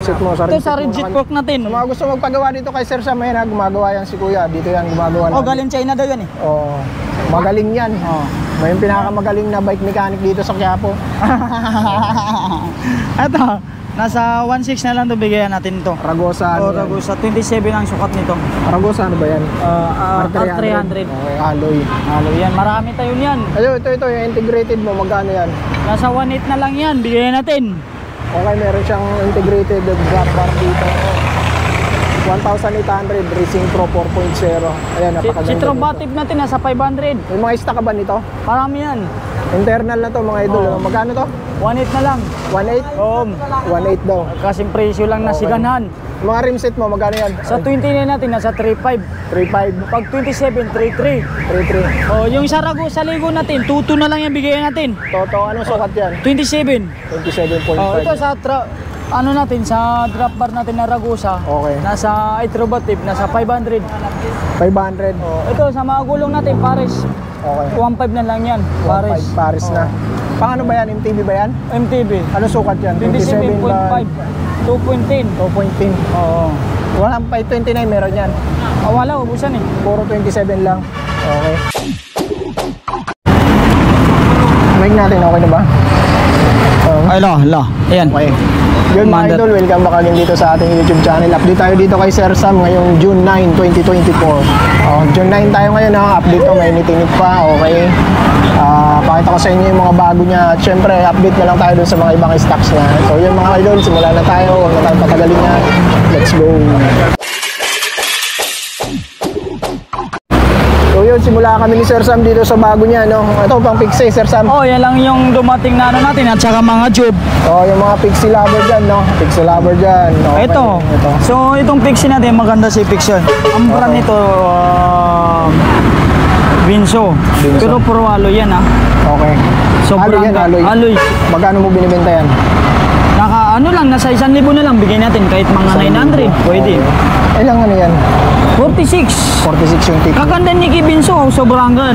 rinset mo. Ito sa rigid fork natin. Sa mga gusto magpagawa dito kay Sir Sam, ayun, gumagawa yan si Kuya. Dito yan gumagawa Oh, galing China daw yan eh. Oh, magaling yan. Oh. May pinakamagaling na bike mechanic dito sa Quiapo. Ito, nasa 1.6 na lang to bigayan natin to. Ragosa. Oh, Ragosa 27 ang sukat nito. Ragosa ano ba yan? R300. Okay, alloy. Alloy yan, marami tayo niyan. Ayun, ito yung integrated mo, magkano yan? Nasa 1.8 na lang yan, bigayan natin. Okay, meron siyang integrated drop bar dito. 1,800 Racing Pro 4.0. Ayan, napakaganda. Si Trobatip natin nasa 500. May mga stock ka ba nito? Marami yan. Internal na to mga idol. Oh. Magkano to? 1.8 na lang. 1.8? Oo. 1.8 daw. Kasing presyo lang na Okay. siganhan. Mga rim set mo, magkano yan? Sa 29 natin nasa 3.5. 3.5. Pag 27, 3.3. 3.3. Oh, yung sa Ligo natin, 2.2 na lang yan bigayan natin. Toto, anong sukat yan? 27. 27.5. Oh, ito sa ano natin sa drop bar natin na Ragusa. Okay. Nasa Trobatip nasa 500. 500. Oh, ito sa mga gulong natin Paris. Okay. 1.5 na lang yan. Paris. 1.5 Paris na. Pang ano ba yan? MTB ba yan? MTB. Ano sukat yan? 27.5. 2.10. 2.10. Oo. Walang 529 meron yan. Wala, ubusan eh. Puro 27 lang. Okay. Mic natin, okay na ba? Ay, la. Ayan. Okay. Yun mga idol, welcome back again dito sa ating YouTube channel. Update tayo dito kay Sir Sam ngayong June 9, 2024. June 9 tayo ngayon ha. Update to, may init pa. Okay. Pakita ko sa inyo yung mga bago niya. At syempre, update na lang tayo dun sa mga ibang stocks niya. So yun mga idol, simulan na tayo. Huwag na tayo patagalin niya. Let's go. So yun, simula kami ni Sir Sam dito sa bago niya, no? Ito pang Pixie, Sir Sam. Oh, yan lang yung dumating na ano natin at saka mga tube. Oh, yung mga Pixie lover dyan, no? Pixie lover dyan. Okay. Ito. So, itong Pixie natin, maganda si Pixie. Ang brand nito, Vinso. Pero puro alloy yan, ha? Okay. Sobrang alloy yan, alloy. Alloy. Magkano mo binibenta yan? Ano lang, nasa 1,000 na lang, bigay natin kahit mga 900. Pwede. Okay. Ilang ano yan? 46. 46 yung tick. Kaganda ni Kibinso, sobrang gan.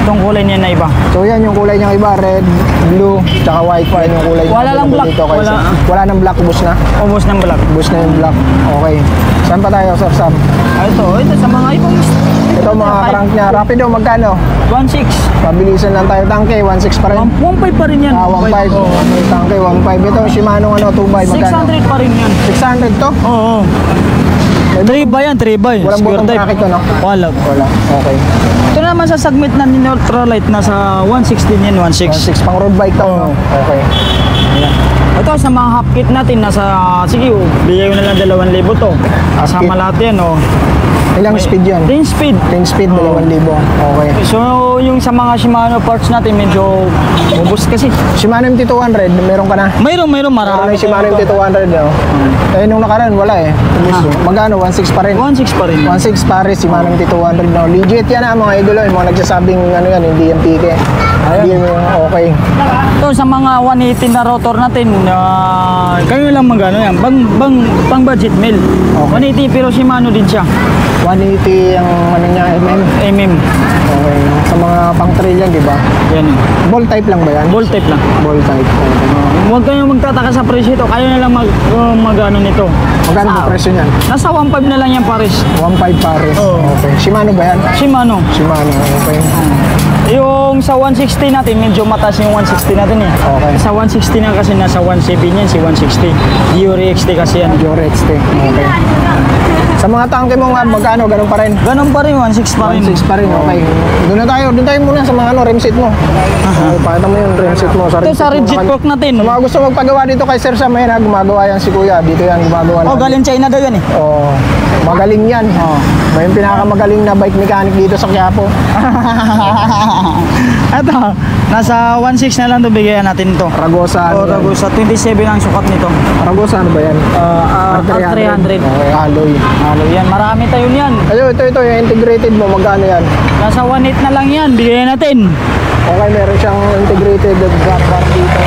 Itong kulay niya na iba. So yan yung kulay niya iba, red, blue, tsaka white. Yan yung kulay niya. Wala lang black. Dito, wala nang black, ubos na. Ubos ng black. Ubos na yung black. Okay. Saan pa tayo, Sir Sam? Ito sa mga ibang. Ito mga crank niya. Rapido, magkano? 1.6. Pabilisan lang tayo. Tangke, 1.6 pa rin. 1.5 pa rin yan. 1.5. Oh. May tangke, 1.5. Ito, Shimano, 2x, magkano? 600 pa rin yan. 600 to? Oo. 3 by yan, 3 by. Walang butong bracket to, no? Wala. Okay. Ito naman sa segment na ni Ultralight, nasa 116 yan, 1.6. 1.6 pang road bike to, no? Okay. Ayan. Ito sa mga half kit natin, nasa, sige, bigay ko na lang 2,000 to. Kasama lahat yan, Ilang speed yan? 10 speed. 10 speed, 2,000. Okay. So, yung sa mga Shimano parts natin, medyo ubos kasi. Shimano MT200, meron ka na? Mayroon, Meron marami. yung Shimano MT200, no? Eh, nung nakaraan, wala eh. Magkano? 1.6 pa rin? 1.6 pa rin. 1.6 pares, Shimano MT200, no? Legit yan mga idol, yung mga nagsasabing, ano yan, hindi yung pike. Hindi yung okay. Ito sa mga 180 na rotor natin, kayo lang magano yan, pang budget mill. Okay. 180 pero Shimano din siya. 180 ang ano niya, mm. Okay. Sa mga pang trail yan, di ba? Yan. Ball type lang ba yan? Ball type lang. Ball type. Okay. Huwag kayong magtataka sa presyo ito. Kayo na lang mag-ano nito. Magkano ang presyo niyan? Nasa 1.5 na lang yan pares. 1.5 pares. Oo. Okay. Shimano ba yan? Shimano. Shimano. Okay. Yung sa 160 natin, medyo mataas yung 160 natin eh. Okay. Sa 160 na kasi nasa 170 yan, si 160. Diori XT kasi yan. Diori XT. Okay. Sa mga tangke mo nga, magkano? Ganun pa rin? Ganun pa rin, 1.6 pa rin. 1.6 pa rin, okay. Doon tayo muna sa mga rim set mo. Pakita mo yung rim set mo. Ito sa rigid fork natin. Sa mga gusto magpagawa dito kay Sir Sam, ayun, gumagawa yan si Kuya. Dito yan gumagawa. Oh, galing China daw yan eh. Oh, magaling yan. May pinakamagaling na bike mechanic dito sa Quiapo. Ito, nasa 1.6 na lang to bigayan natin to. Ragosa. Oh, Ragosa 27 ang sukat nito. Ragosa ano ba yan? R300. Okay, alloy. Alloy yan, marami tayo niyan. Ayun, ito yung integrated mo, magkano yan? Nasa 1.8 na lang yan, bigayan natin. Okay, meron siyang integrated drop bar dito.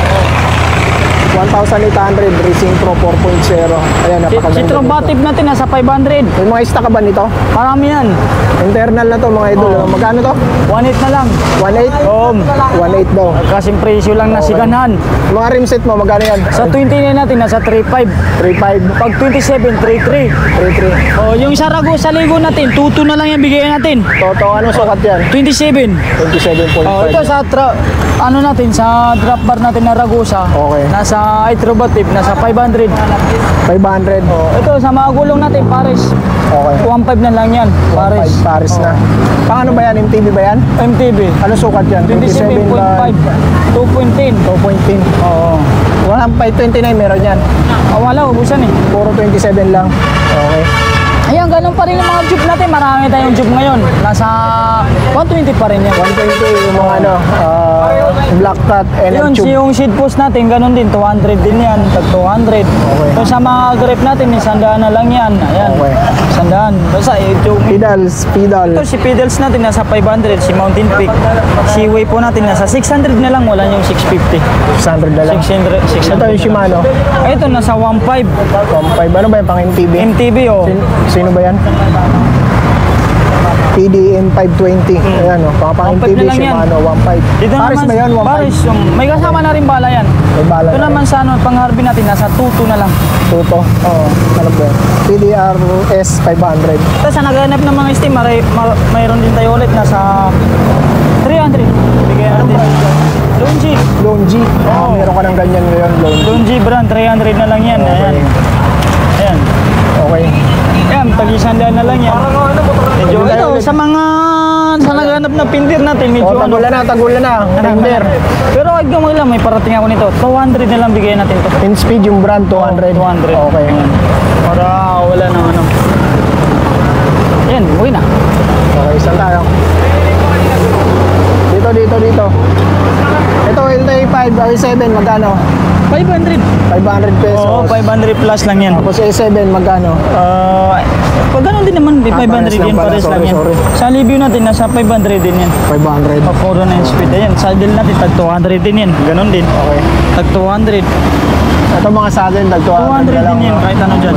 1,800 Racing Pro 4.0. Ayan, Si napakaganda. Trobatip natin nasa 500. May mga stock ka ba nito? Marami yan. Internal na to mga idol. Oo. Magkano to? 1.8 na lang. 1.8? 1.8 daw. Kasing presyo lang na siganhan. Mga rim set mo, magkano yan? Sa 29 natin, nasa 3.5. 3.5. Pag 27, 3.3. 3.3. Oh, yung sa ligo natin, 2.2 na lang yung bigayan natin. Toto, anong sukat yan? 27. 27.5. Oh, ito sa ano natin, sa drop bar natin na Ragusa. Okay. Nasa Trobatip, nasa 500. 500. Oh, ito sa mga gulong natin, Paris. Okay. 1.5 na lang yan, Paris. Paris na. Pang ano ba yan? MTB ba yan? MTB. Ano sukat yan? 27.5. 2.10. 2.10. Oo. Walang 529 meron yan. Wala, ubusan eh. Puro 27 lang. Okay. Ayan, ganun pa rin yung mga job natin. Marami tayong job ngayon. Nasa 120 pa rin yan. 120 yung mga ano, black cut, Yun, NM tube. yung seat post natin, ganun din. 200 din yan. Tag 200. Okay. So sa mga grip natin, 100 na lang yan. Ayan. Okay. 100. Basta yung Pedals, pedal. ito, si pedals natin nasa 500. Si Mountain Peak. Si Way po natin nasa 600 na lang. Wala yung 650. 600 na lang. 600. Ito yung Shimano. Ito, nasa 1.5. 1.5. Ano ba yung pang MTB? MTB, oh. Sino ba yan? PDM 520. Ayan o. Pang 1.5 MTB na lang yan. Shimano 1.5. Dito Paris naman, ba yun? 1.5? Paris, may kasama na rin bala yan. May bala Ito na naman sa ano, pang Harvey natin, nasa 2.2 na lang. Tuto. Oo. Ano ba yun? PDRS 500. Tapos sa naghanap ng mga steam, mayroon din tayo ulit, nasa 300. Bigyan natin. Longi. Longi. Oo. Meron ka ng ganyan ngayon, Longi. Longi brand, 300 na lang yan. Ayan. Ayan. Okay. Ayan, tag-100 na lang yan. Medyo, Medyo ito, ulit. sa mga sa naghanap ng pindir natin, medyo Oh, tagulan na. Tender. Pero wag kang lang, may parating ako nito. 200 na lang bigyan natin to. In speed yung brand, 200. 200. Okay. Ayan. Para wala nang ano. Ayan, uwi na. Okay, saan tayo? Dito. Ito, LTA 5, i7, magkano? 500. 500 pesos. Oo, 500 plus lang yan. Tapos A7, magkano? Pag ganun din naman, 500 pares lang din, pala. pares lang Sorry, yan. sorry. Sa review natin, nasa 500 din yan. 500. Pag 4 na yung speed, ayan. Saddle natin, tag 200 din yan. Ganun din. Okay. Tag 200. Ito mga saddle, 200 200 na lang. din yan, kahit ano dyan.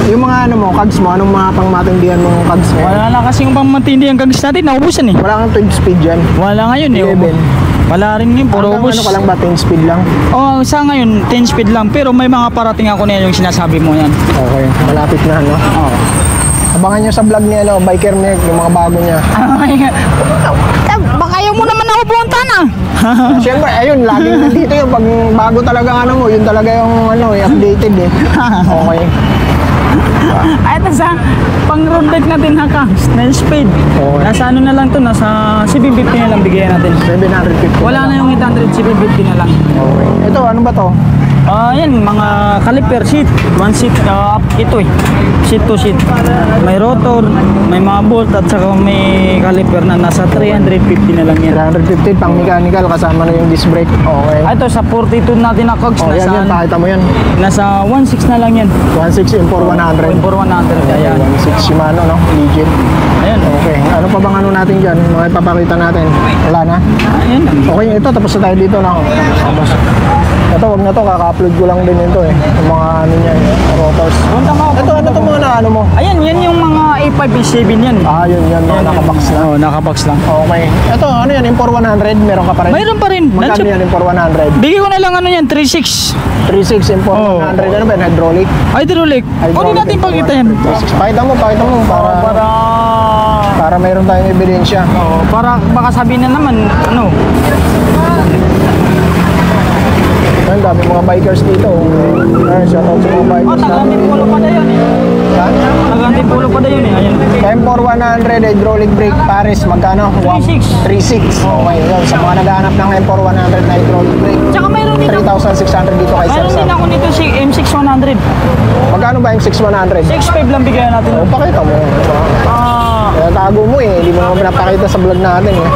Yung mga ano mo, kags mo, anong mga pangmatindihan mong kags mo? Wala na kasi yung pangmatindi ang kags natin, naubusan eh. Wala kang 12 speed dyan. Wala ngayon eh. 11. Wala rin ngayon, puro Hanggang ubos. ano ka lang ba, 10 speed lang? Oh, sa ngayon, 10 speed lang. Pero may mga parating ako na yung sinasabi mo yan. Okay, malapit na, no? Oo. Abangan nyo sa vlog ni ano, Biker Nick, yung mga bago niya. Baka ayaw mo naman ako punta na. Siyempre, ayun, laging nandito yun. Pag bago talaga ano mo, yun talaga yung ano, updated eh. Okay. Ay, ito sa pang road bike natin ha, Kangs, na speed. Okay. Nasa ano na lang to, nasa 750 na lang bigyan natin. 750. Wala na yung 800, 750 na lang. Okay. Ito, ano ba to? Yan, mga caliper seat. One seat, ito eh. Seat to seat. May rotor, may mga bolt, at saka may caliper na nasa 350 na lang yan. 350 pang mechanical, kasama na yung disc brake. Okay. Ito, sa 42 natin na Kangs, Oh, yan, yan, pakita mo yan. nasa 1.6 na lang yan. 1.6 M4 100. For 100, ayan. 1.6 Shimano, no? Legit. Ayan, Okay. Ano pa bang ano natin dyan? Mga ipapakita natin. Wala na? ayan. Okay, ito. Tapos na tayo dito na. Tapos. Ito, wag na to. Kaka-upload ko lang din ito eh. Yung mga ano niya, rotors. Punta mo. Ito, ano to mga na ano mo? Ayan, yan yung mga A5, A7 yan. Ah, yun, mga nakabox na. Oo, nakabox lang. Okay. Ito, ano yan? Import 100? Meron ka pa rin? Mayroon pa rin. Magkano yan? Import 100? Bigay ko na lang ano yan, 3.6. 3.6 Import Oh. 100. Ano ba yan? Hydraulic? Hydraulic. Pwede natin Import pakita yan. 100. Pakita mo para mayroon tayong ebidensya. Para baka sabihin na naman, ano, Ang dami mga bikers dito. Shoutout sa mga bikers tagantin natin. pulo pa na yun eh. Ha? Tagantin pulo pa na yun eh. Ayan. M4 100 hydraulic brake Paris, magkano? 3.6. 3.6. Okay, yun. Sa mga naghahanap ng M4 100 na hydraulic brake, Tsaka mayroon din ako. 3,600 dito kay Sir Mayroon din Sam. ako nito si M6100. Magkano ba yung 6100? 6.5 lang bigyan natin. O, pakita mo. Diba? Kaya tago mo eh. Hindi mo naman pinapakita sa vlog natin eh.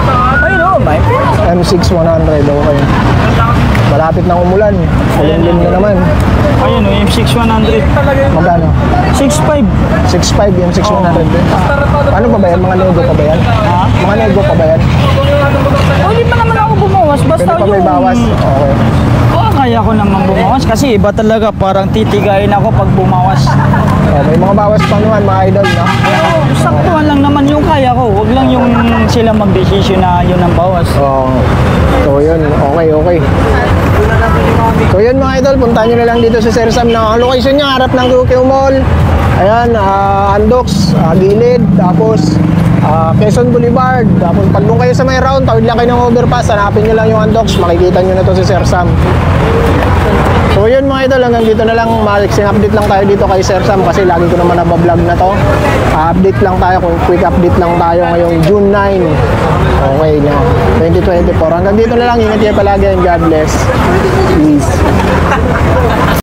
Mayroon, may. M6100, okay. Malapit ng umulan. Ulan-ulan na naman. Ayun, M6100. Magkano? 6.5. 6.5 yung 6100 din. Ano pa ba yan? Mga nego pa ba yan? Ha? Mga nego pa ba yan? O, di pa naman ako gumawa bawas. Basta Pwede pa may yung... bawas. Okay. Kaya ko naman bumawas kasi iba talaga parang titigayin ako pag bumawas. May mga bawas pa naman mga idol, no? Pero saktuhan lang naman yung kaya ko. Huwag lang yung sila mag-desisyon na yun ang bawas. So yun, okay. So yun mga idol, puntahan nyo na lang dito sa Sir Sam na location niya, harap ng Tokyo Mall. Ayan, Andox, gilid, tapos Quezon Boulevard. Tapos pag doon kayo sa may round, tawid lang kayo ng overpass, hanapin nyo lang yung Andox, makikita nyo na to si Sir Sam. So yun mga idol, hanggang dito na lang, maliksing update lang tayo dito kay Sir Sam kasi lagi ko naman nabablog na to. Update lang tayo, quick update lang tayo ngayong June 9. Okay na, 2024. Hanggang dito na lang, ingat kayo palagi and God bless. Peace.